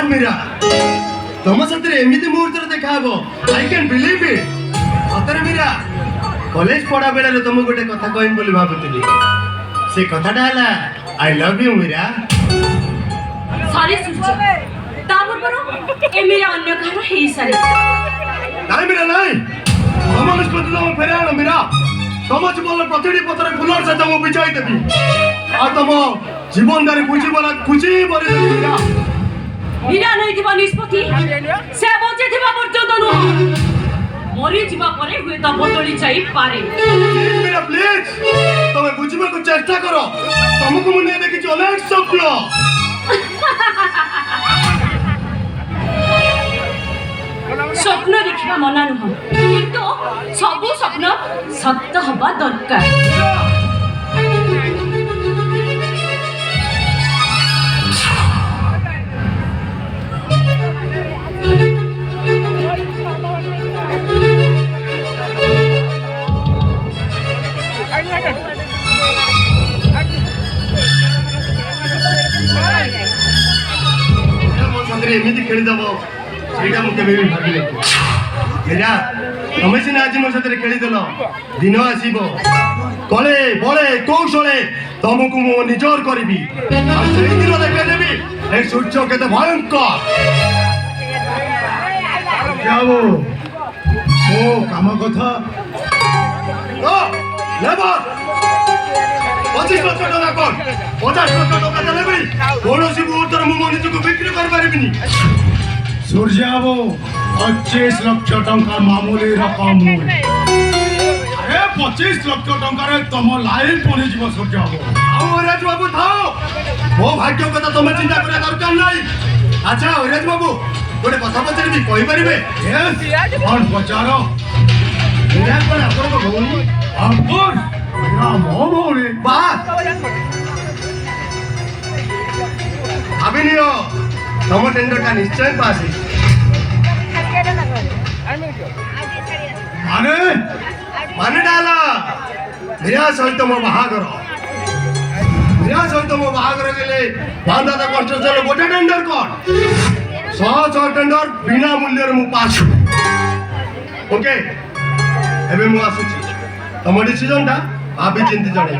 God Meera तुम सतरे एमिति मुहूर्त देखा हबो आई कैन बिलीव इट सतरे मीरा कॉलेज पढ़ा बेला रे तुम गोटे कथा कहम बोली भाबुतली से कथाटा हला I love you Meera sorry सूर्य तापर पर ए मेरा अन्य कहां हे सारे नहीं मीरा नहीं हम निष्पत्ति तुम फेरे आनो मीरा तुम जीवन प्रतिटी पत्र फुलर से तुम बिछाई देबी आ तुम जीवन दारी खुशी बोला खुशी भरी देबी मीरा मीरा नहीं दिबा निष्पत्ति से बचे दिबा पर्यंत नु मरी जीवा परे हुए तो बदली जाई पारे प्लीज मीरा प्लीज तुम बुझिबा को चेष्टा करो तुमको मुने देखि अनेक स्वप्न स्वप्न देखा मना नुह किंतु सब स्वप्न सत्य हवा दरकार एमती खेलीदेव ସେଇଟା ମୁଁ କେବେ ବି ଭାବିନଥିଲି ଏରା ତମେ ସିନା ଆଜି ମୋ ସାଥିରେ ଖେଳିଦେଲ ଦିନ ଆସିବ କଳେ ବଳେ କୌଶଳେ ତମକୁ ମୁଁ ନିଜର କରିବି ଆଉ ସେଇ ଦିନ ଦେଖେଇଦେବି ଏ ସୂର୍ଯ୍ୟ କେତେ ଭୟଙ୍କର ଯାଉ ମୋ କାମ କଥା ଲେବର 25 ଲକ୍ଷ ଟଙ୍କା କଣ 50 ଲକ୍ଷ ଟଙ୍କା ଦେଲେ ବି କୌଣସି ମୁହୂର୍ତ୍ତରେ ମୁଁ ମୋ ନିଜକୁ ବିକ୍ରି କରିପାରିବିନି सूर्य बाबू 25 लक्ष टंका मामूली रकम नुहे अरे 25 लक्ष टंका तुम लाइफ बनी जीव सूर्य बाबू औरेज बाबू थाओ मो भाग्य कथा तुम चिंता करिया दरकार नहीं अच्छा औरेज बाबू गोटे कथा पचारि कहि परिबे यस कौन पचारो मेरा कोन आपन को भौणी अंकुर ना मो भौणी बात अभिनियो तुम टेंडर का निश्चय पास है माने माने डाला मेरा सहित मो बाहागर मेरा सहित मो बाहागर गेले बांधाता कंस्ट्रक्शन गोटे टेंडर कोन 100 टेंडर बिना मूल्य रे मु पास ओके एबे मु आसुची तुम डिसीजन ता भाभी चिंती जणे